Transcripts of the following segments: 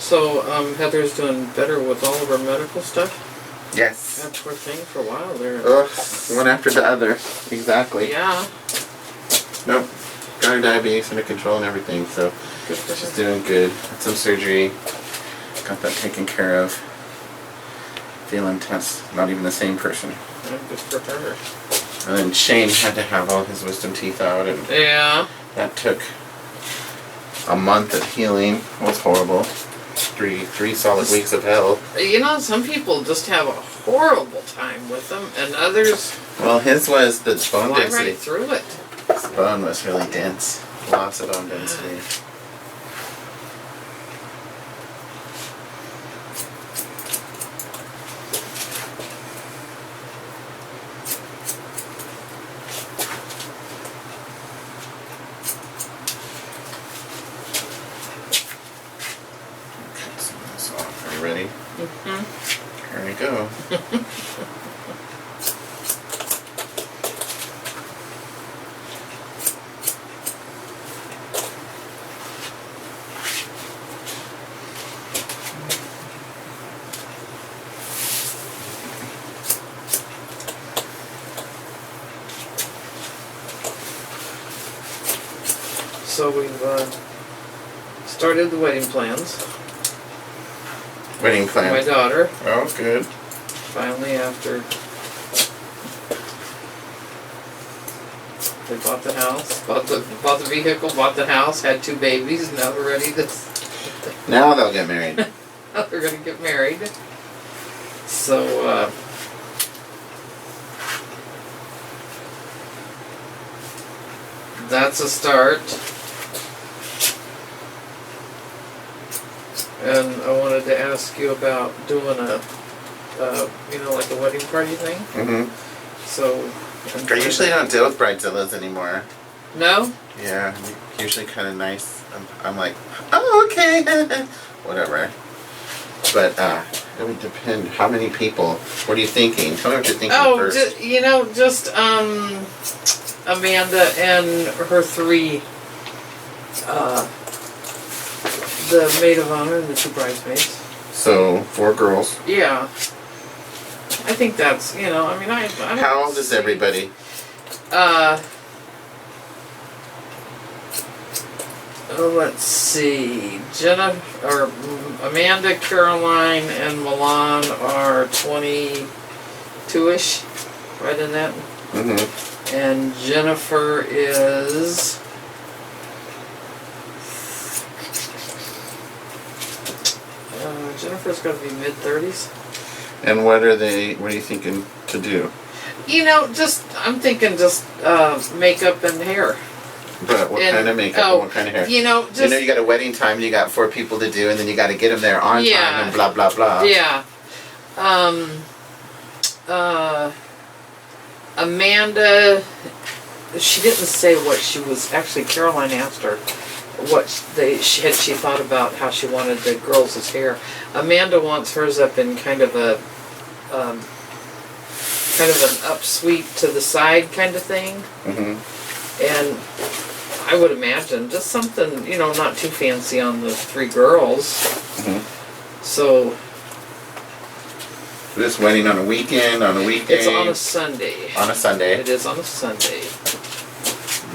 So, Heather's doing better with all of her medical stuff? Yes. That poor thing for a while there. Ugh, one after the other. Exactly. Yeah. Nope. Got her diabetes under control and everything, so Good for she's her. doing good. Had some surgery. Got that taken care of. Feeling tense. Not even the same person. Yeah, good for her. And then Shane had to have all his wisdom teeth out, and Yeah. that took a month of healing. It was horrible. Three solid weeks of hell. You know, some people just have a horrible time with them, and others Well, his was the bone fly density. right through it. His bone was really dense. Lots of bone density. Cut some of this off. Are you ready? Mm-hmm. Here we go. So we've started the wedding plans. Wedding For my plan. daughter, Oh, good. finally, after they bought the house, bought the vehicle, bought the house, had 2 babies, now they're ready to Now they'll get married. now they're gonna get married. So that's a start. And I wanted to ask you about doing a, like a wedding party thing. Mm-hmm. So. I usually don't deal with bridezillas anymore. No? Yeah, usually kind of nice. I'm like, oh, okay, whatever. But it would depend. How many people? What are you thinking? Tell me what you're thinking first. Just Amanda and her 3, the maid of honor and the 2 bridesmaids. So 4 girls. Yeah. I think that's, I don't How old is everybody? Let's see. Amanda, Caroline, and Milan are 22-ish, right in that. Mm-hmm. And Jennifer is Jennifer's gonna be mid-30s. And what are you thinking to do? I'm thinking just makeup and hair. But what kind of makeup and what kind of hair? You got a wedding time and you got 4 people to do, and then you got to get them there on time and blah, blah, blah. Yeah. Amanda, she didn't say what she was, actually Caroline asked her what she thought about how she wanted the girls' hair. Amanda wants hers up in kind of an upsweep to the side kind of thing. Mm-hmm. And I would imagine just something, not too fancy on the 3 girls. Mm-hmm. So This wedding on a weekend, on a weekday? it's on a Sunday. On a Sunday. It is on a Sunday.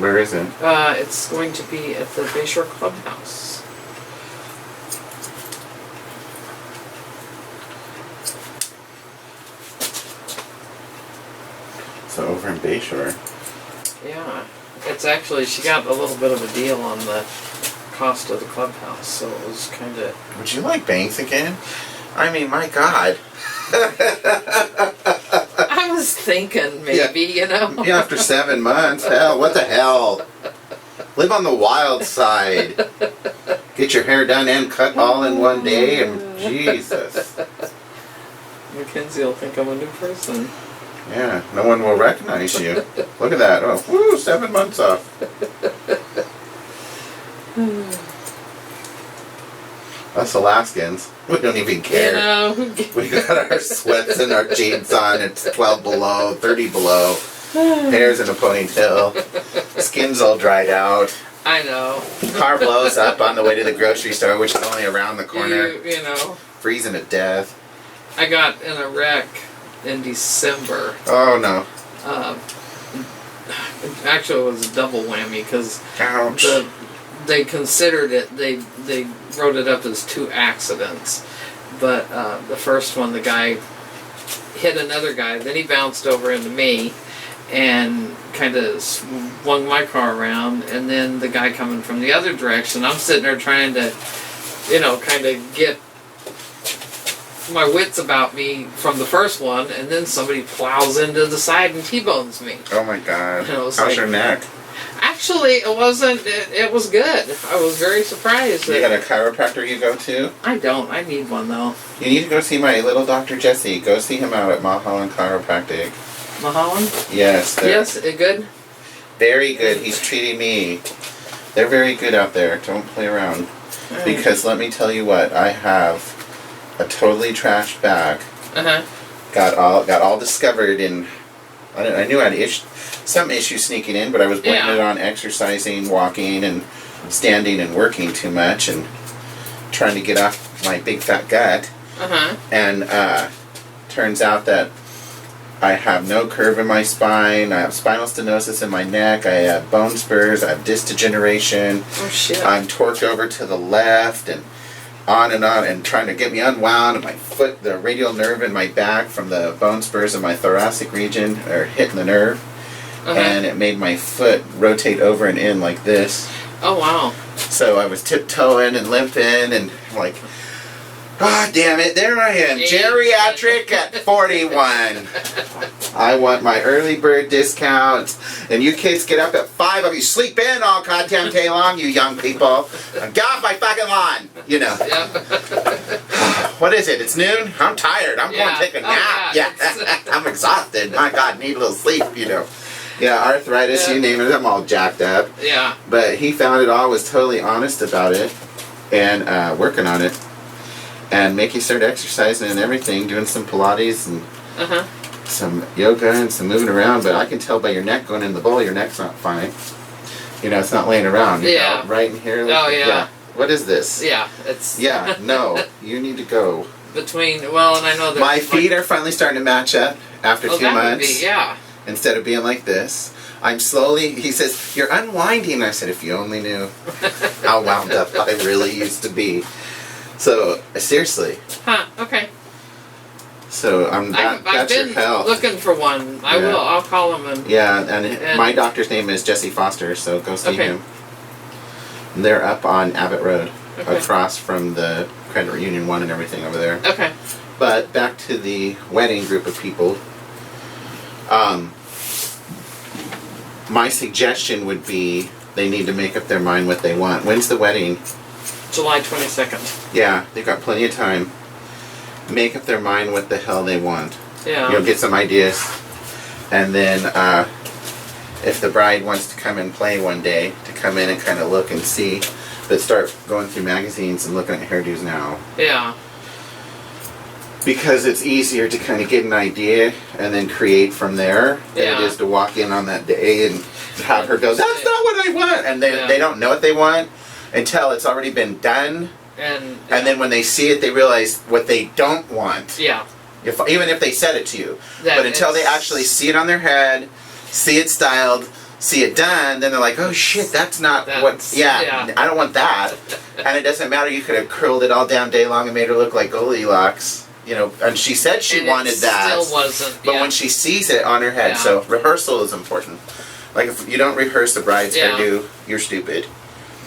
Where is it? It's going to be at the Bayshore Clubhouse. So over in Bayshore. Yeah. It's actually, she got a little bit of a deal on the cost of the clubhouse, so it was kind of... Would you like banks again? I mean, my God. I was thinking maybe, Yeah, after 7 months. Hell, what the hell? Live on the wild side. Get your hair done and cut all in one day, and Jesus. Mackenzie will think I'm a new person. Yeah, no one will recognize you. Look at that. Oh, woo, 7 months off. Us Alaskans, we don't even care. We got our sweats and our jeans on. It's 12 below, 30 below. Hair's in a ponytail. Skin's all dried out. I know. Car blows up on the way to the grocery store, which is only around the corner. You know. Freezing to death. I got in a wreck in December. Oh no. Actually, it was a double whammy because Ouch. they considered it. They wrote it up as 2 accidents, but the first one, the guy hit another guy, then he bounced over into me, and kind of swung my car around, and then the guy coming from the other direction. I'm sitting there trying to, kind of get my wits about me from the first one, and then somebody plows into the side and T-bones me. Oh my God. How's your neck? Actually, it wasn't. It was good. I was very surprised. You got a chiropractor you go to? I don't. I need one though. You need to go see my little Dr. Jesse. Go see him out at Mulholland Chiropractic. Mulholland? Yes. Yes, good? Very good. He's treating me. They're very good out there. Don't play around. Right. Because let me tell you what, I have a totally trashed back. Got all discovered in. I knew I had some issues sneaking in, but I was blaming it on exercising, walking, and standing and working too much, and trying to get off my big fat gut. And turns out that I have no curve in my spine. I have spinal stenosis in my neck. I have bone spurs. I have disc degeneration. Oh shit! I'm torqued over to the left, and on, and trying to get me unwound. And my foot, the radial nerve in my back from the bone spurs in my thoracic region, are hitting the nerve, and it made my foot rotate over and in like this. Oh wow! So I was tiptoeing and limping, and I'm like, ah, damn it, there I am, geriatric at 41. I want my early bird discount, and you kids get up at 5 of you sleep in all goddamn day long, you young people. Get off my fucking lawn, What is it? It's noon? I'm tired. I'm going to take a nap. I'm exhausted. My God, need a little sleep, Yeah, arthritis, you name it, I'm all jacked up. Yeah. But he found it all, was totally honest about it, and working on it. And make you start exercising and everything, doing some Pilates and some yoga and some moving around. But I can tell by your neck going in the bowl, your neck's not fine. It's not laying around. Right in here. Yeah. What is this? Yeah, it's... Yeah, no. You need to go. And I know that... My feet are finally starting to match up after 2 months. Yeah. Instead of being like this. I'm slowly... He says, you're unwinding. I said, if you only knew how wound up I really used to be. So, seriously. Okay. So, I've been your health. looking for one. I will. I'll call him and... Yeah, and my doctor's name is Jesse Foster, so go see him. And they're up on Abbott Road, across from the Credit Union 1 and everything over there. Okay. But back to the wedding group of people. My suggestion would be they need to make up their mind what they want. When's the wedding? July 22nd. Yeah, they've got plenty of time. Make up their mind what the hell they want. Yeah. Get some ideas. And then if the bride wants to come and play one day, to come in and kind of look and see, but start going through magazines and looking at hairdos now. Yeah. Because it's easier to kind of get an idea and then create from there than it is to walk in on that day and have her go, that's not what I want! And they don't know what they want until it's already been done. And then when they see it, they realize what they don't want. Yeah. Even if they said it to you. But until they actually see it on their head, see it styled, see it done, then they're like, oh shit, that's not what... Yeah, I don't want that. And it doesn't matter, you could have curled it all down day long and made her look like Goldilocks. And she said she wanted that. Still wasn't. But when she sees it on her head, so rehearsal is important. Like if you don't rehearse the bride's hairdo, you're stupid.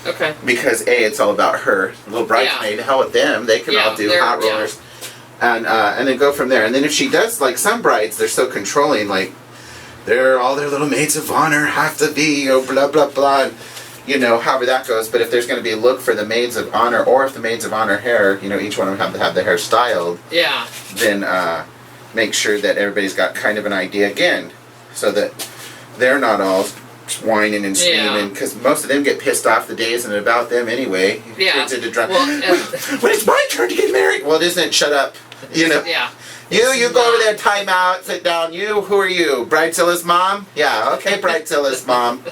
Okay. Because it's all about her. The little bridesmaid, hell with them. They can all do hot rollers. And then go from there. And then if she does, like some brides, they're so controlling, like all their little maids of honor have to be, blah, blah, blah. However that goes. But if there's going to be a look for the maids of honor, or if the maids of honor hair, each one of them have to have the hair styled. Yeah. Then make sure that everybody's got kind of an idea again, so that they're not all whining and screaming, because most of them get pissed off the day isn't about them anyway. Yeah. When it's my turn to get married. Well, it isn't. Shut up. Yeah. You go over there, time out, sit down. You, who are you? Bridezilla's mom? Yeah, okay, Bridezilla's mom.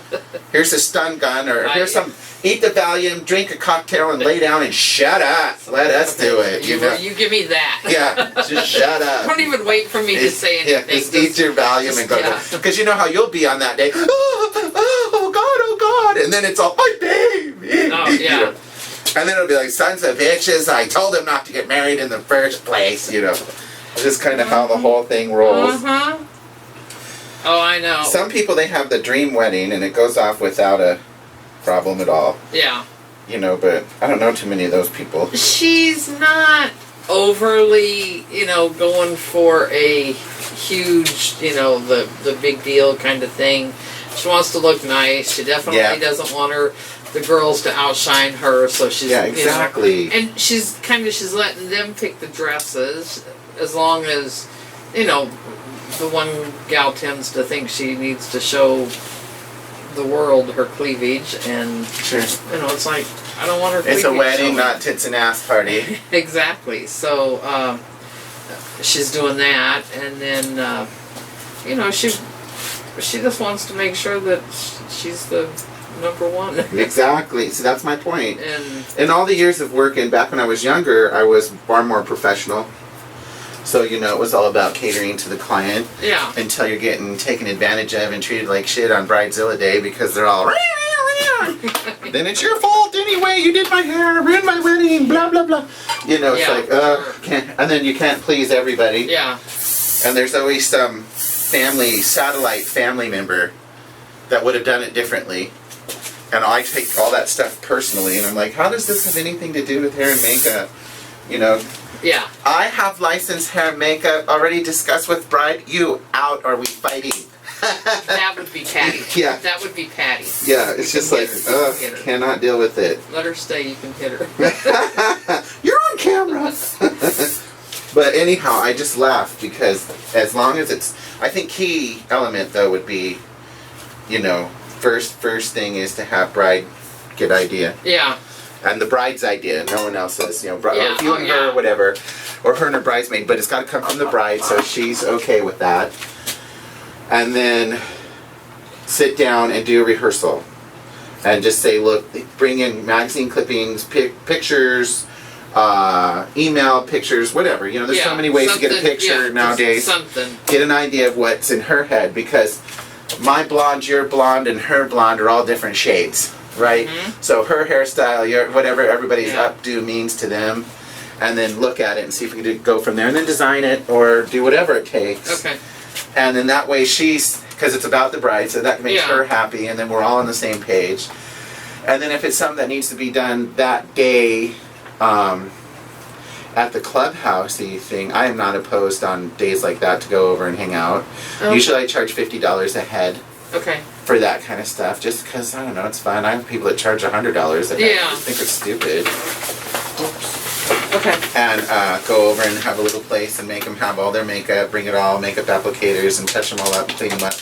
Here's a stun gun, or here's some, eat the Valium, drink a cocktail, and lay down and shut up. Let us do it. You give me that. Yeah, just shut up. Don't even wait for me to say anything. Yeah, just eat your Valium and go. Because you know how you'll be on that day. Oh God. And then it's all, my baby. Oh, yeah. You know? And then it'll be like, sons of bitches, I told him not to get married in the first place, you know. Just kind of how the whole thing rolls. Oh, I know. Some people, they have the dream wedding and it goes off without a problem at all. Yeah. You know, but I don't know too many of those people. She's not overly, going for a huge, the big deal kind of thing. She wants to look nice. She definitely doesn't want the girls to outshine her, so she's exactly. And she's letting them pick the dresses, as long as the one gal tends to think she needs to show the world her cleavage, and sure. It's like, I don't want her cleavage. It's a wedding, showing. not tits and ass party. Exactly. So she's doing that, and then she just wants to make sure that she's the number one. Exactly. See, that's my point. And in all the years of working, back when I was younger, I was far more professional. So, it was all about catering to the client. Yeah. Until you're getting taken advantage of and treated like shit on Bridezilla Day because they're all, then it's your fault anyway, you did my hair, ruined my wedding, blah, blah, blah. It's like, can't, and then you can't please everybody. Yeah. And there's always some satellite family member that would have done it differently. And I take all that stuff personally, and I'm like, how does this have anything to do with hair and makeup? Yeah. I have licensed hair and makeup already discussed with bride. You out, or we fighting? That would be Patty. Yeah. That would be Patty. Yeah, it's just like, cannot deal with it. Let her stay, you can hit her. You're on camera. But anyhow, I just laughed because as long as it's, I think key element though would be, first thing is to have bride get idea. Yeah. And the bride's idea, no one else's, if you and her or whatever, or her and her bridesmaid, but it's got to come from the bride, so she's okay with that. And then sit down and do a rehearsal. And just say, look, bring in magazine clippings, pictures, email pictures, whatever. There's so many ways to get a picture nowadays. Something. Get an idea of what's in her head, because my blonde, your blonde, and her blonde are all different shades. Right? Mm-hmm. So her hairstyle, whatever everybody's updo means to them, and then look at it and see if we can go from there, and then design it or do whatever it takes. Okay. And then that way because it's about the bride, so that makes her happy, and then we're all on the same page. And then if it's something that needs to be done that day at the clubhouse-y thing, I am not opposed on days like that to go over and hang out. Okay. Usually I charge $50 a head. Okay. For that kind of stuff, just because, I don't know, it's fun. I have people that charge $100 a day. I just think it's stupid. Oops. Okay. And go over and have a little place and make them have all their makeup, bring it all, makeup applicators, and touch them all up and clean them up.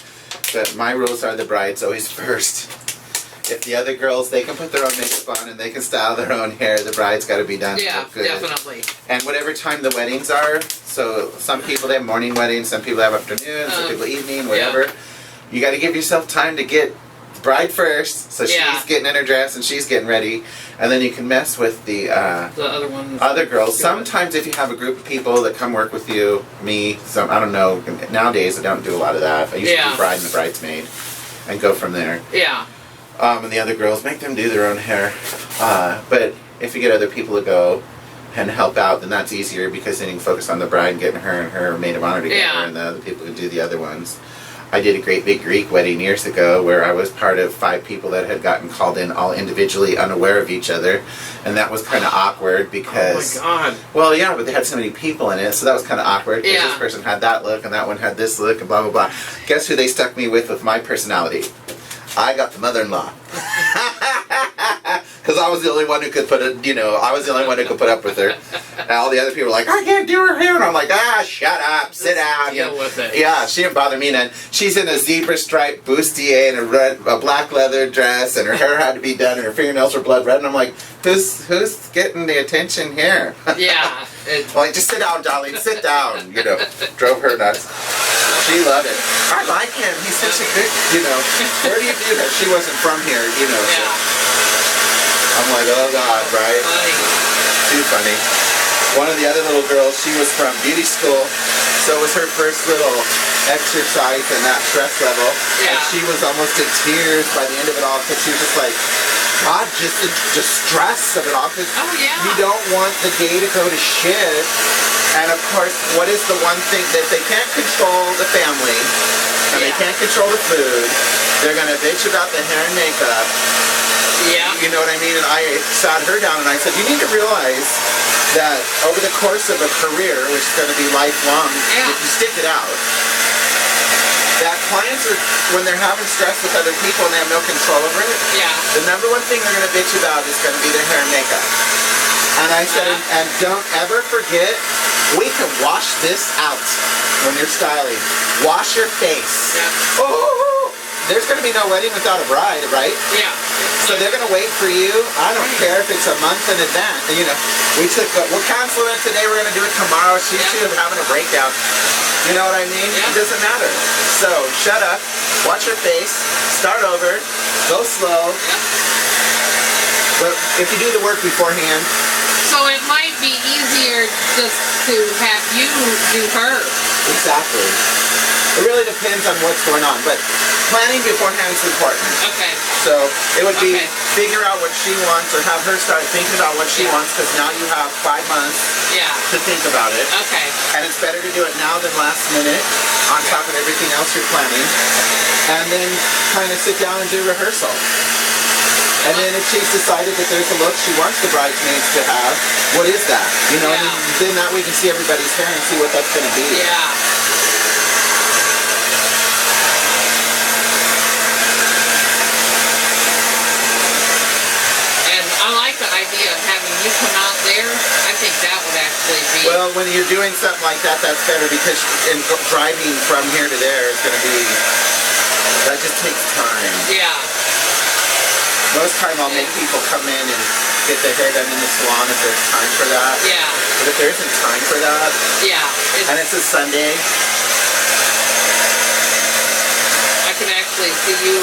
But my rules are the bride's always first. If the other girls, they can put their own makeup on and they can style their own hair, the bride's got to be done. Yeah, good. definitely. And whatever time the weddings are, so some people they have morning weddings, some people have afternoon, some people evening, whatever. Yeah. You got to give yourself time to get bride first, so she's getting in her dress and she's getting ready, and then you can mess with the other ones, other girls. Sometimes if you have a group of people that come work with you, I don't know. Nowadays I don't do a lot of that. I used to do bride and the bridesmaid, and go from there. Yeah. And the other girls, make them do their own hair. But if you get other people to go and help out, then that's easier, because then you can focus on the bride and getting her and her maid of honor together, and the other people can do the other ones. I did a great big Greek wedding years ago where I was part of 5 people that had gotten called in all individually, unaware of each other, and that was kind of awkward because... Oh my God. Well, yeah, but they had so many people in it, so that was kind of awkward because this person had that look and that one had this look and blah, blah, blah. Guess who they stuck me with my personality? I got the mother-in-law. Because I was the only one who could put up with her. And all the other people were like, I can't do her hair. And I'm like, shut up, sit down. Deal with it. Yeah, she didn't bother me none. She's in a zebra stripe bustier and a black leather dress, and her hair had to be done, and her fingernails were blood red. And I'm like, who's getting the attention here? Yeah. Like, just sit down, darling, sit down. You know, drove her nuts. She loved it. I like him. He's such a good, you know. Where do you do that? She wasn't from here, you know. So. I'm like, oh God, right? Funny. Too funny. One of the other little girls, she was from beauty school, so it was her first little exercise in that stress level. Yeah. And she was almost in tears by the end of it all because she was just like, God, just the stress of it all. Because you don't want the day to go to shit. And of course, what is the one thing that they can't control the family and they can't control the food? They're gonna bitch about the hair and makeup. Yeah. You know what I mean? And I sat her down and I said, you need to realize that over the course of a career, which is going to be lifelong, if you stick it out, that clients are, when they're having stress with other people and they have no control over it, the number one thing they're going to bitch about is going to be their hair and makeup. And I said, and don't ever forget, we can wash this out when you're styling. Wash your face. Oh! There's going to be no wedding without a bride, right? Yeah. So they're going to wait for you. I don't care if it's a month in advance. You know, we'll cancel it today. We're going to do it tomorrow. She's having a breakdown. You know what I mean? It doesn't matter. So shut up. Watch your face. Start over. Go slow. But if you do the work beforehand. So it might be easier just to have you do her. Exactly. It really depends on what's going on, but planning beforehand is important. Okay. So it would be figure out what she wants or have her start thinking about what she wants because now you have 5 months to think about it. Okay. And it's better to do it now than last minute on top of everything else you're planning. And then kind of sit down and do rehearsal. And then if she's decided that there's a look she wants the bridesmaids to have, what is that? You know, and then that way we can see everybody's hair and see what that's going to be. Yeah. Idea of having you come out there, I think that would actually be... Well, when you're doing something like that, that's better because driving from here to there is going to be... That just takes time. Yeah. Most time I'll make people come in and get their hair done in the salon if there's time for that. Yeah. But if there isn't time for that... Yeah. And it's a Sunday... I can actually see you...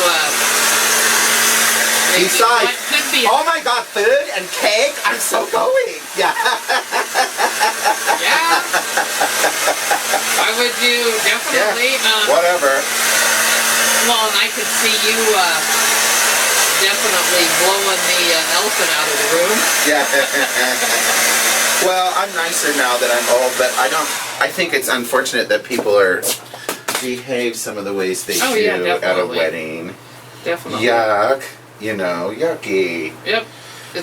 Besides, oh my God, food and cake, I'm so going. Yeah. Yeah. Why would you? Definitely. Whatever. Well, and I could see you definitely blowing the elephant out of the room. Yeah. Well, I'm nicer now that I'm old, but I think it's unfortunate that people behave some of the ways they do at a wedding. Definitely. Yuck. You know, yucky. Yep.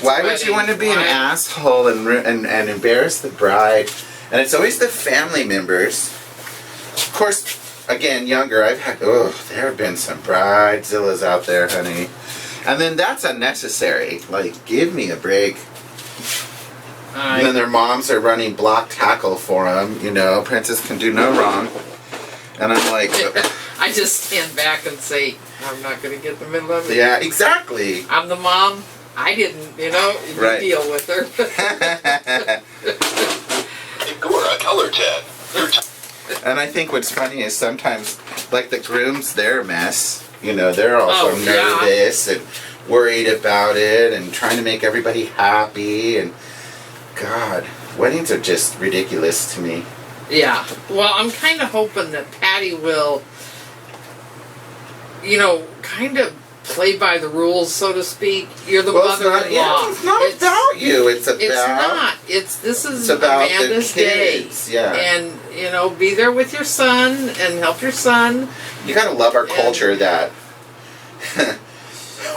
Why would you want to be an asshole and embarrass the bride? And it's always the family members. Of course, again, younger, there have been some bridezillas out there, honey. And then that's unnecessary. Like, give me a break. And then their moms are running block tackle for them. You know, princess can do no wrong. And I'm like... I just stand back and say, I'm not going to get in the middle of it. Yeah, exactly. I'm the mom. I didn't, you deal with her. Agora Color Ted. And I think what's funny is sometimes, like the grooms, they're a mess. You know, they're also nervous and worried about it and trying to make everybody happy. And God, weddings are just ridiculous to me. Yeah. Well, I'm kind of hoping that Patty will... kind of play by the rules, so to speak. You're the mother-in-law. It's not about you. It's about... It's not. This is about Amanda's the kids. day. Yeah. And, be there with your son and help your son. You gotta love our culture that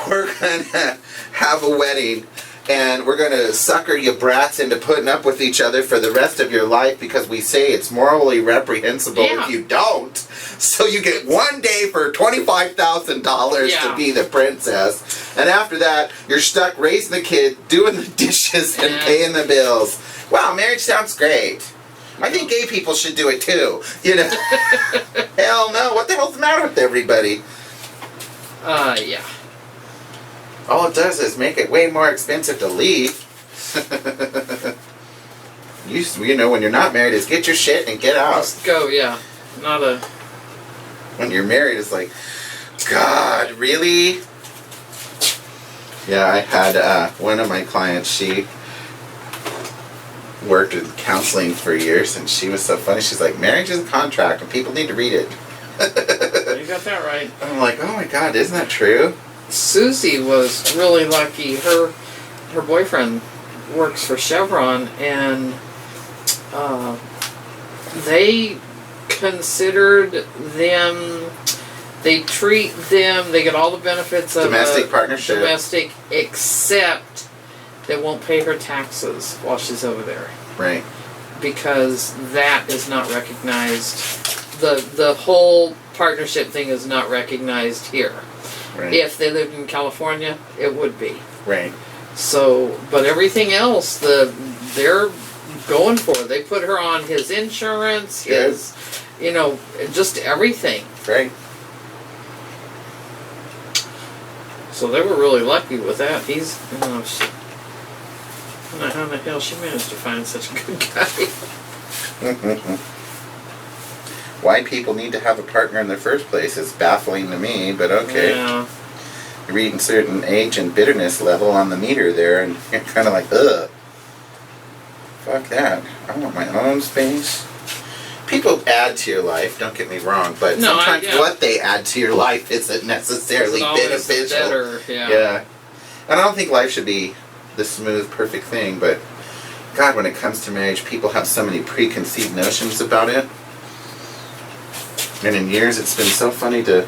we're gonna have a wedding and we're gonna sucker you brats into putting up with each other for the rest of your life because we say it's morally reprehensible if you don't. So you get 1 day for $25,000 to be the princess. And after that, you're stuck raising the kid, doing the dishes, and paying the bills. Wow, marriage sounds great. I think gay people should do it too. Hell no. What the hell's the matter with everybody? Yeah. All it does is make it way more expensive to leave. You know, when you're not married, is get your shit and get out. Just go, yeah. Not a... When you're married, it's like, God, really? Yeah, I had one of my clients, she worked in counseling for years, and she was so funny. She's like, marriage is a contract, and people need to read it. You got that right. I'm like, oh my God, isn't that true? Susie was really lucky. Her boyfriend works for Chevron, and they considered them, they treat them, they get all the benefits of Domestic partnership. Domestic, except they won't pay her taxes while she's over there. Right. Because that is not recognized. The whole partnership thing is not recognized here. Right. If they lived in California, it would be. Right. So, but everything else, they're going for it. They put her on his insurance, his, you know, just everything. Right. So they were really lucky with that. He's, you know, I don't know how the hell she managed to find such a good guy. Why people need to have a partner in the first place is baffling to me, but okay. Yeah. You're reading certain age and bitterness level on the meter there, and you're kind of like, ugh. Fuck that. I want my own space. People add to your life, don't get me wrong, but sometimes what they add to your life isn't necessarily beneficial. Better, Yeah. And I don't think life should be the smooth, perfect thing, but God, when it comes to marriage, people have so many preconceived notions about it. And in years, it's been so funny to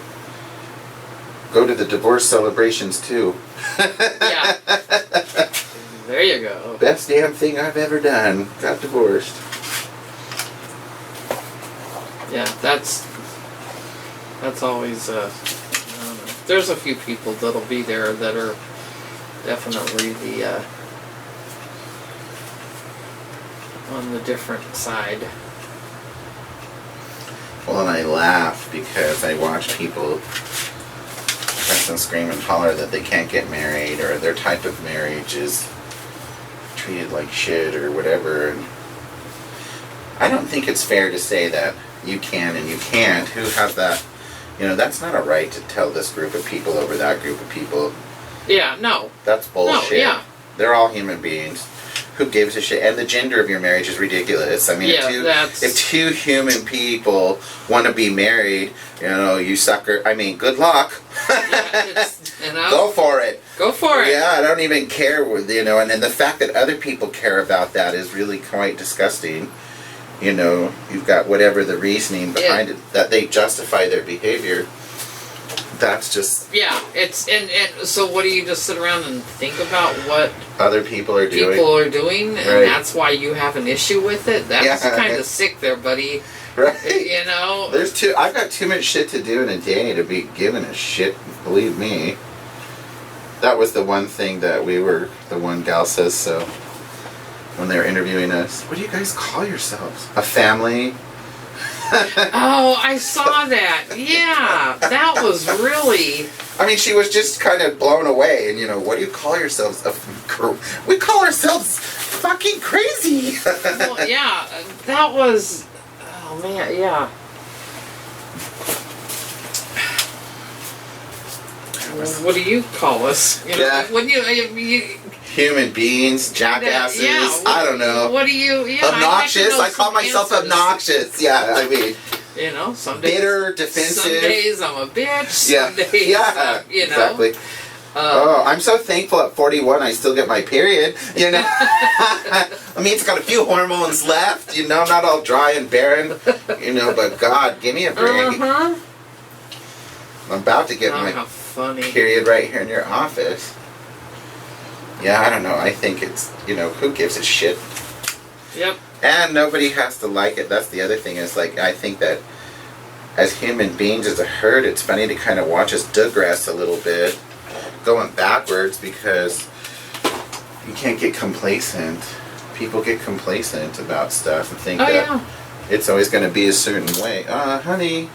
go to the divorce celebrations too. Yeah. There you go. Best damn thing I've ever done. Got divorced. Yeah, that's always, I don't know. There's a few people that'll be there that are definitely on the different side. Well, and I laugh because I watch people cuss and scream and holler that they can't get married, or their type of marriage is treated like shit or whatever. And I don't think it's fair to say that you can and you can't. Who has that? You know, that's not a right to tell this group of people over that group of people. Yeah, no. That's bullshit. No, yeah. They're all human beings. Who gives a shit? And the gender of your marriage is ridiculous. I mean, if two human people want to be married, you know, you sucker. I mean, good luck. You know, go for it. Go for it. Yeah, I don't even care. You know, and the fact that other people care about that is really quite disgusting. You know, you've got whatever the reasoning behind it, that they justify their behavior. That's just... Yeah, it's... And so what do you just sit around and think about what... other people are doing? And that's why you have an issue with it? That's kind of sick there, buddy. Right? You know? I've got too much shit to do in a day to be giving a shit, believe me. That was the one thing that the one gal says, so... when they were interviewing us, what do you guys call yourselves? A family? Oh, I saw that. Yeah, that was really... I mean, she was just kind of blown away. And, you know, what do you call yourselves? We call ourselves fucking crazy. Well, yeah, that was... Oh, man, yeah. What do you call us? You know, yeah. When you human beings, jackasses, I don't know. What do you... Yeah, obnoxious? I call myself obnoxious. Yeah, I mean... You know, some days... bitter, defensive. Some days I'm a bitch, some days you know. Exactly. I'm so thankful at 41 I still get my period, you know. I mean, it's got a few hormones left, you know, not all dry and barren, you know, but God, give me a break. I'm about to get my period right here in your office. Yeah, I don't know. I think it's, you know, who gives a shit? Yep. And nobody has to like it. That's the other thing is, like, I think that as human beings, as a herd, it's funny to kind of watch us digress a little bit, going backwards, because you can't get complacent. People get complacent about stuff and think that it's always going to be a certain way. Honey,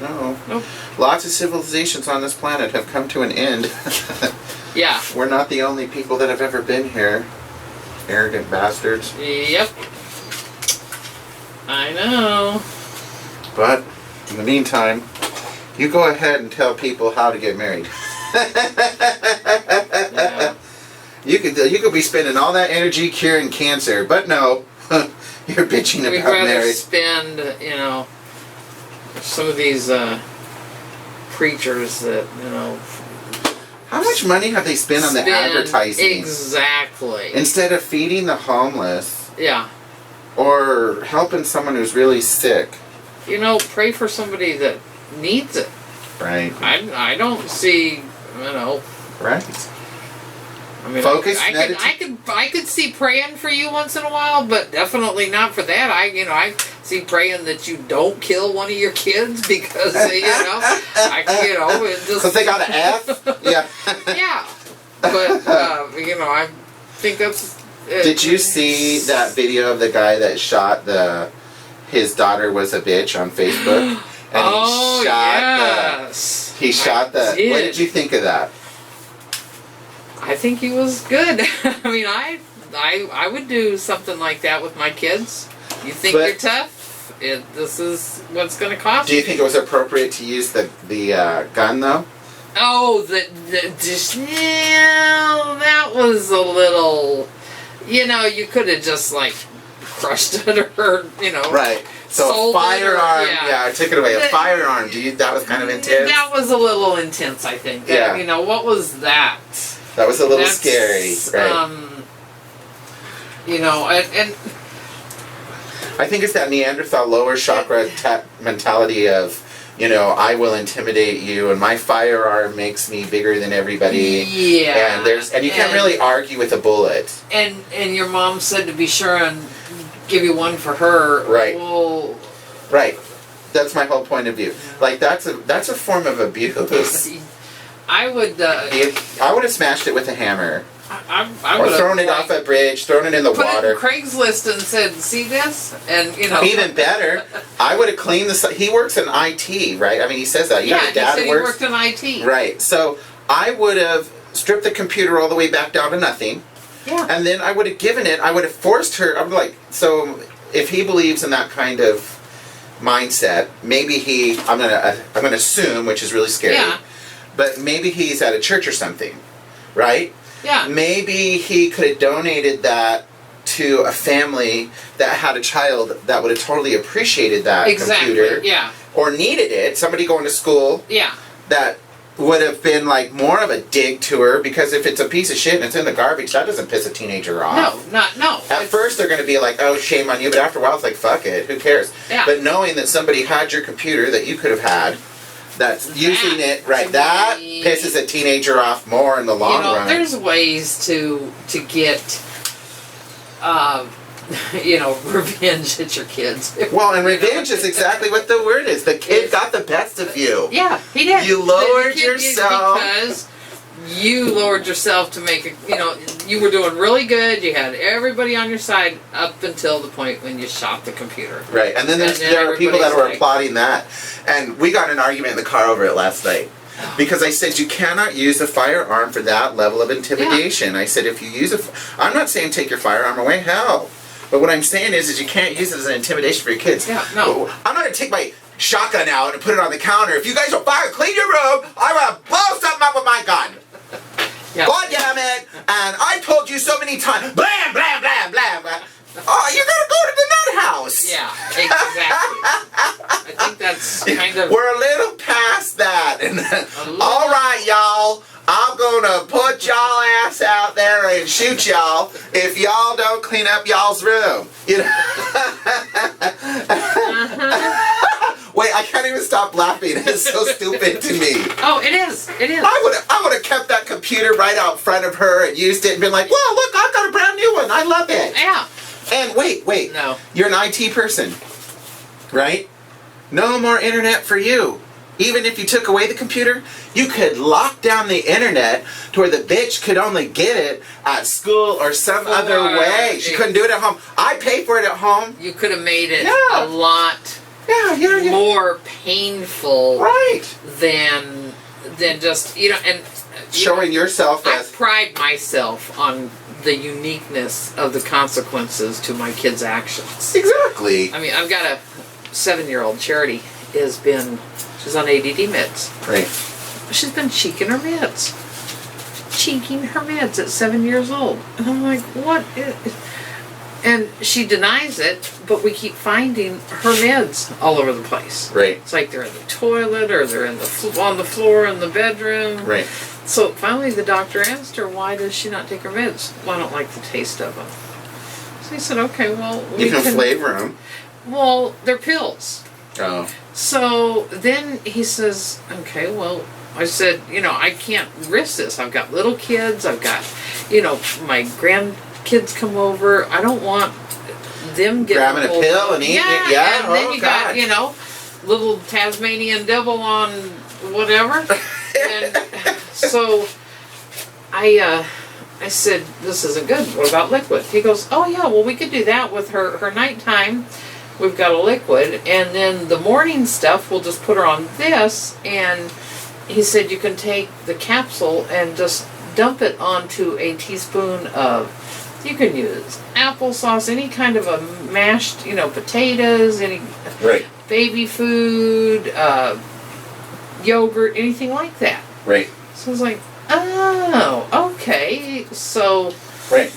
no. Nope. Lots of civilizations on this planet have come to an end. Yeah. We're not the only people that have ever been here. Arrogant bastards. Yep. I know. But in the meantime, you go ahead and tell people how to get married. Yeah. You could be spending all that energy curing cancer, but no, you're bitching We'd about rather marriage. spend, some of these preachers that, How much money have they spent on the advertising Exactly. instead of feeding the homeless Yeah. or helping someone who's really sick? Pray for somebody that needs it. Right. I don't see, Right. I mean, Focus, I could see praying for you once in a while, but definitely not for that. I see praying that you don't kill one of your kids because because they got an F. Yeah. Yeah, but I think that's. Did you see that video of the guy that shot his daughter was a bitch on Facebook? And yes. He shot the. What did you think of that? I think he was good. I mean, I would do something like that with my kids. You think you're tough? This is what's going to cost you. Do you think it was appropriate to use the gun though? Oh, that was a little. You could have just crushed it or Right. So a firearm, I took it away. A firearm. That was kind of intense. That was a little intense, I think. Yeah. What was that? That was a little scary, right? And I think it's that Neanderthal lower chakra mentality of, I will intimidate you, and my firearm makes me bigger than everybody. Yeah. And you can't really argue with a bullet. And your mom said to be sure and give you one for her. Right. Well. Right. That's my whole point of view. That's a form of abuse. I would. I would have smashed it with a hammer. I or thrown it off a bridge, thrown it in the water. Put it in Craigslist and said, "See this?" And Even better, I would have cleaned the. He works in IT, right? I mean, he says that. Yeah, his dad he works. He worked in IT. Right. So I would have stripped the computer all the way back down to nothing. Yeah. And then I would have given it. I would have forced her. I'm like, so if he believes in that kind of mindset, maybe I'm gonna assume, which is really scary. Yeah. But maybe he's at a church or something, right? Yeah. Maybe he could have donated that to a family that had a child that would have totally appreciated that computer. Yeah. Or needed it. Somebody going to school. Yeah. That would have been more of a dig to her, because if it's a piece of shit and it's in the garbage, that doesn't piss a teenager off. No. At first they're going to be like, oh, shame on you, but after a while it's like, fuck it, who cares? Yeah. But knowing that somebody had your computer that you could have had, that's using it, right, that pisses a teenager off more in the long run. There's ways to get, revenge at your kids. Well, and revenge is exactly what the word is. The kid got the best of you. Yeah, he did. You lowered yourself. Because you lowered yourself to make you were doing really good. You had everybody on your side up until the point when you shot the computer. Right, and then there are people that were applauding that. And we got in an argument in the car over it last night. Because I said you cannot use a firearm for that level of intimidation. Yeah. I said if you use I'm not saying take your firearm away, hell. But what I'm saying is you can't use it as an intimidation for your kids. Yeah, no. I'm not going to take my shotgun out and put it on the counter. If you guys will fire, clean your room, I'm going to blow something up with my gun. Yeah. God damn it! And I told you so many times, blam, blam, blam, blam, blam. Oh, you're going to go to the nut house. Yeah, exactly. I think that's kind of... We're a little past that. All right, y'all. I'm going to put y'all ass out there and shoot y'all if y'all don't clean up y'all's room. Wait, I can't even stop laughing. It's so stupid to me. Oh, it is. It is. I would have kept that computer right out front of her and used it and been like, "Well, look, I've got a brand new one. I love it." Yeah. And wait. No. You're an IT person, right? No more internet for you. Even if you took away the computer, you could lock down the internet to where the bitch could only get it at school or some other way. She couldn't do it at home. I pay for it at home. You could have made it a lot more painful than just, and showing yourself I as... pride myself on the uniqueness of the consequences to my kids' actions. Exactly. I mean, I've got a 7-year-old, Charity, she's on ADD meds. Right. She's been cheeking her meds. Cheeking her meds at 7 years old. And I'm like, what? And she denies it, but we keep finding her meds all over the place. Right. It's like they're in the toilet or they're on the floor in the bedroom. Right. So finally the doctor asked her, why does she not take her meds? Well, I don't like the taste of them. So he said, okay, well, you can flavor them. Well, they're pills. Oh. So then he says, okay, well, I said, I can't risk this. I've got little kids. I've got, my grandkids come over. I don't want them getting grabbing a pill and eating it. Yeah. And then you got, little Tasmanian devil on whatever. And so I said, this isn't good. What about liquid? He goes, oh yeah, well we could do that with her nighttime. We've got a liquid, and then the morning stuff we'll just put her on this. And he said you can take the capsule and just dump it onto a teaspoon of, you can use applesauce, any kind of a mashed, potatoes, any right. baby food, yogurt, anything like that. Right. So I was like, oh, okay. So right.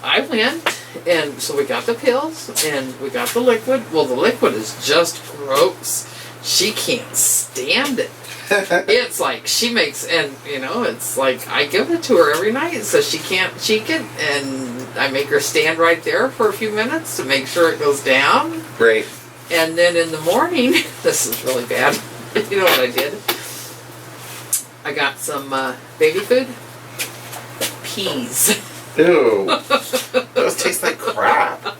I went, and so we got the pills, and we got the liquid. Well, the liquid is just gross. She can't stand it. It's like she makes, and it's like I give it to her every night so she can't cheek it, and I make her stand right there for a few minutes to make sure it goes down. Right. And then in the morning, this is really bad. You know what I did? I got some baby food. Peas. Ew. Those taste like crap.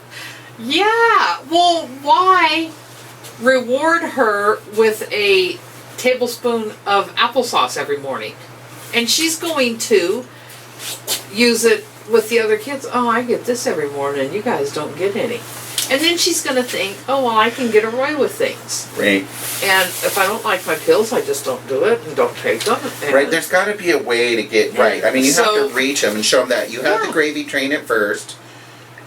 Yeah. Well, why reward her with a tablespoon of applesauce every morning? And she's going to use it with the other kids. Oh, I get this every morning. You guys don't get any. And then she's going to think, oh, well, I can get away with things. Right. And if I don't like my pills, I just don't do it and don't take them. And right. There's got to be a way to get right. I mean, you have to reach them and show them that. You have the gravy train at first,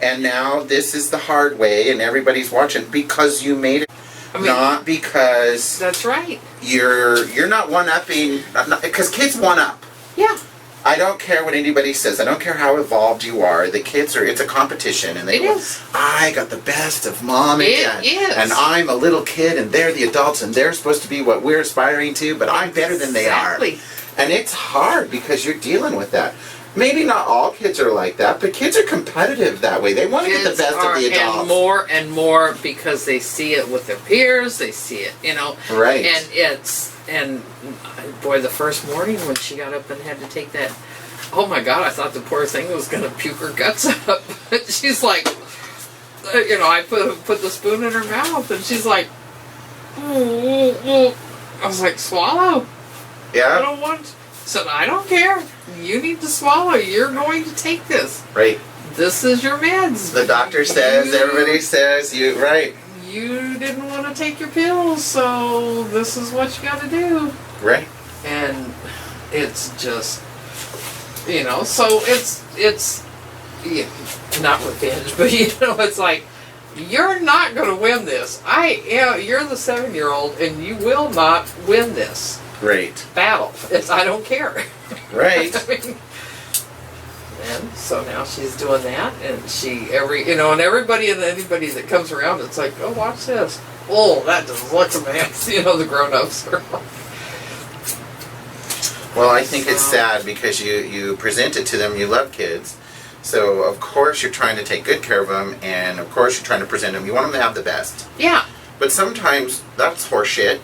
and now this is the hard way, and everybody's watching because you made it. I mean, not because that's right. You're not one-upping, because kids one-up. Yeah. I don't care what anybody says. I don't care how evolved you are. The kids it's a competition, and I got the best of mom and dad, and I'm a little kid, and they're the adults, and they're supposed to be what we're aspiring to, but I'm better than they are. And it's hard because you're dealing with that. Maybe not all kids are like that, but kids are competitive that way. They want to get the best of the adults. And more because they see it with their peers. They see it, Right. And boy, the first morning when she got up and had to take that, oh my God, I thought the poor thing was going to puke her guts up. She's like, I put the spoon in her mouth, and she's like, I was like, swallow. Yeah. I don't want. So I don't care. You need to swallow. You're going to take this. Right. This is your meds. The doctor says, everybody says, right. You didn't want to take your pills, so this is what you got to do. Right. And it's just, so it's not revenge, but it's like, you're not going to win this. You're the 7-year-old, and you will not win this. Great. Battle. I don't care. Right. And so now she's doing that, and and everybody and anybody that comes around, it's like, oh, watch this. Oh, that just looks amazing. The grown-ups are. Well, I think it's sad because you present it to them. You love kids, so of course you're trying to take good care of them, and of course you're trying to present them. You want them to have the best. Yeah. But sometimes that's horseshit.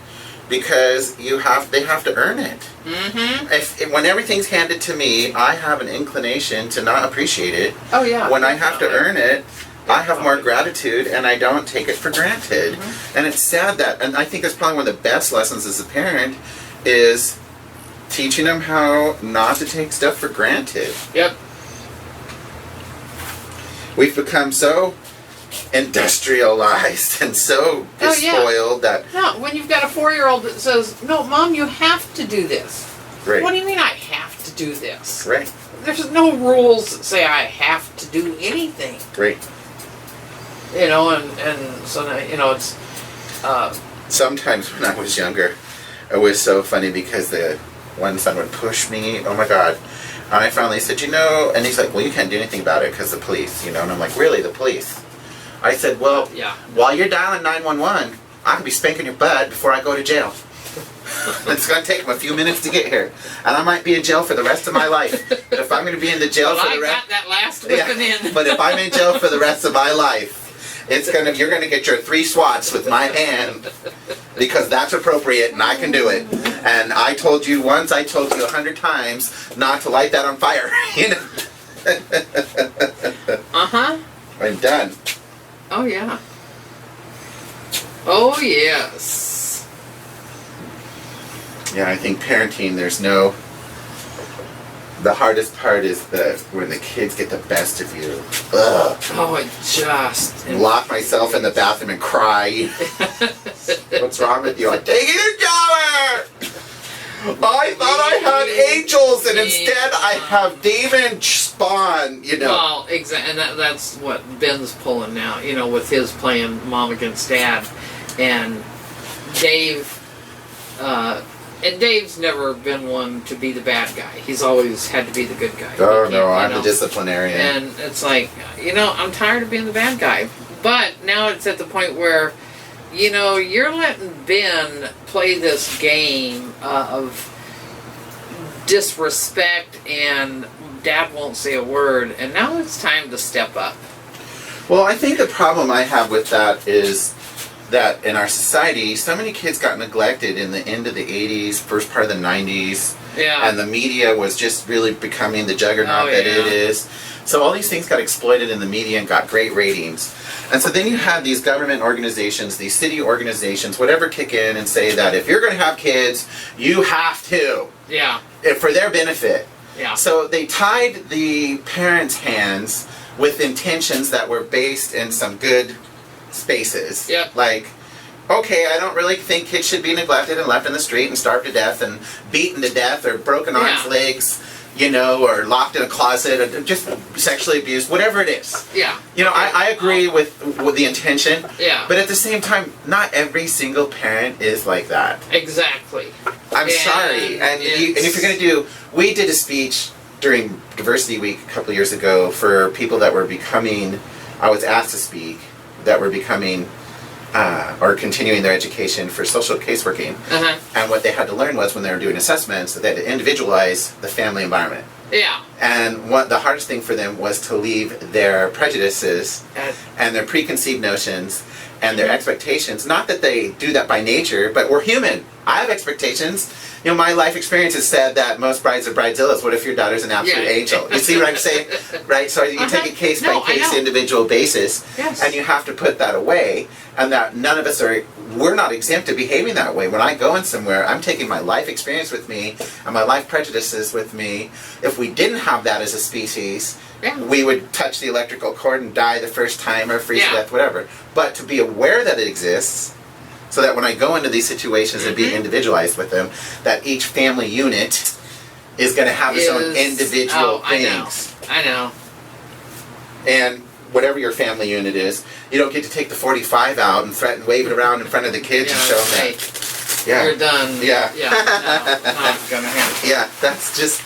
Because they have to earn it. Mm-hmm. When everything's handed to me, I have an inclination to not appreciate it. Oh yeah. When I have to earn it, I have more gratitude, and I don't take it for granted. Mm-hmm. And it's sad and I think that's probably one of the best lessons as a parent is teaching them how not to take stuff for granted. Yep. We've become so industrialized and so spoiled that. No, when you've got a 4-year-old that says, "No, Mom, you have to do this." Right. What do you mean I have to do this. Right. There's no rules that say I have to do anything. Right. You know, and so now, you know, it's sometimes when I was younger, it was so funny because the one son would push me. Oh my God. And I finally said, you know, and he's like, well, you can't do anything about it because the police, you know. And I'm like, really, the police? I said, well, yeah. While you're dialing 911, I could be spanking your butt before I go to jail. It's going to take them a few minutes to get here. And I might be in jail for the rest of my life. But if I'm going to be in the jail for the rest... I got that last whipping in. But if I'm in jail for the rest of my life, you're going to get your 3 swats with my hand because that's appropriate and I can do it. And I told you once, I told you 100 times not to light that on fire. You know? Uh-huh. I'm done. Oh, yeah. Oh, yes. Yeah, I think parenting, the hardest part is when the kids get the best of you. Ugh. Oh, I just... Lock myself in the bathroom and cry. What's wrong with you? I'm taking a shower! I thought I had angels, and instead I have demon spawn, you know. Well, exactly, and that's what Ben's pulling now, you know, with his playing mom against dad. And Dave's never been one to be the bad guy. He's always had to be the good guy. Oh, no, I'm the disciplinarian. And it's like, you know, I'm tired of being the bad guy. But now it's at the point where, you know, you're letting Ben play this game of disrespect and Dad won't say a word. And now it's time to step up. Well, I think the problem I have with that is that in our society, so many kids got neglected in the end of the 80s, first part of the 90s. Yeah. And the media was just really becoming the juggernaut that it is. So all these things got exploited in the media and got great ratings. And so then you have these government organizations, these city organizations, whatever, kick in and say that if you're going to have kids, you have to. Yeah. For their benefit. Yeah. So they tied the parents' hands with intentions that were based in some good spaces. Yep. Like, okay, I don't really think kids should be neglected and left in the street and starved to death and beaten to death or broken arms, legs, you know, or locked in a closet or just sexually abused, whatever it is. Yeah. You know, I agree with the intention. Yeah. But at the same time, not every single parent is like that. Exactly. I'm sorry. And if you're going to we did a speech during Diversity Week a couple of years ago for people that were becoming, I was asked to speak, that were becoming or continuing their education for social caseworking. Uh-huh. And what they had to learn was when they were doing assessments that they had to individualize the family environment. Yeah. And what the hardest thing for them was to leave their prejudices and their preconceived notions and their expectations. Not that they do that by nature, but we're human. I have expectations. You know, my life experience has said that most brides are bridezillas. What if your daughter's an absolute angel? You see what I'm saying? Right? So you take a case-by-case individual basis, and you have to put that away, and that none of us we're not exempt to behaving that way. When I go in somewhere, I'm taking my life experience with me and my life prejudices with me. If we didn't have that as a species, we would touch the electrical cord and die the first time or freeze to death, whatever. But to be aware that it exists, so that when I go into these situations and be individualized with them, that each family unit is going to have its own individual things. I know. And whatever your family unit is, you don't get to take the 45 out and threaten, wave it around in front of the kids and show them that. You're done. Yeah. Yeah. No, not gonna happen. Yeah, that's just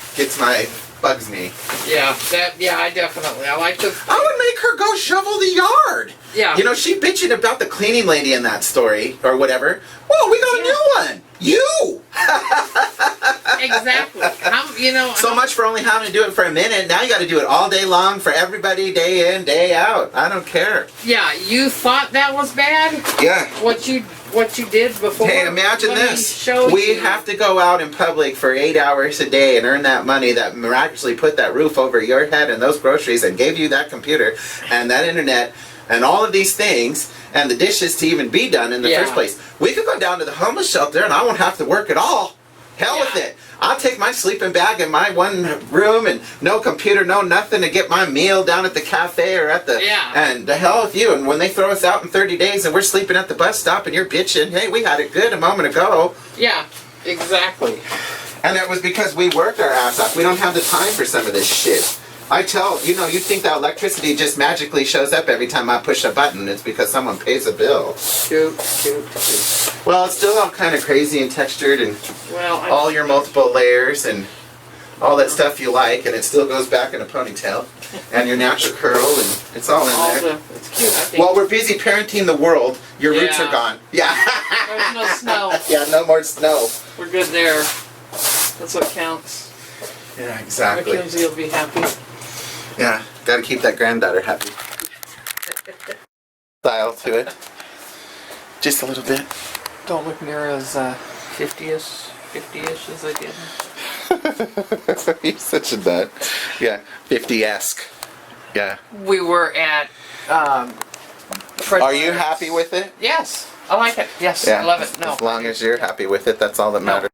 bugs me. Yeah, I definitely. I like to. I would make her go shovel the yard. Yeah. You know, she bitching about the cleaning lady in that story or whatever. Well, we got a new one. You. Exactly. So much for only having to do it for a minute. Now you got to do it all day long for everybody, day in, day out. I don't care. Yeah, you thought that was bad? Yeah. What you did before? Hey, imagine this. We have to go out in public for 8 hours a day and earn that money that miraculously put that roof over your head and those groceries and gave you that computer and that internet and all of these things and the dishes to even be done in the first place. We could go down to the homeless shelter and I won't have to work at all. Hell with it. I'll take my sleeping bag in my one room and no computer, no nothing to get my meal down at the cafe or at the... And the hell with you. And when they throw us out in 30 days and we're sleeping at the bus stop and you're bitching, hey, we had it good a moment ago. Yeah, exactly. And it was because we worked our ass off. We don't have the time for some of this shit. I tell, you know, you think that electricity just magically shows up every time I push a button. It's because someone pays a bill. Cute. Well, it's still all kind of crazy and textured and Well, all your multiple layers and all that stuff you like, and it still goes back in a ponytail. And your natural curl, and it's all in there. It's cute, I think. While we're busy parenting the world, your roots are gone. Yeah. There's no snow. Yeah, no more snow. We're good there. That's what counts. Yeah, exactly. Mackenzie will be happy. Yeah, gotta keep that granddaughter happy. Style to it. Just a little bit. Don't look near as 50-ish as I did. You're such a nut. Yeah, 50-esque. Yeah. We were at Fred Are you Meyer's. happy with it? Yes, I like it. Yes, Yeah. I love it. No. As long as you're happy with it, that's all that matters.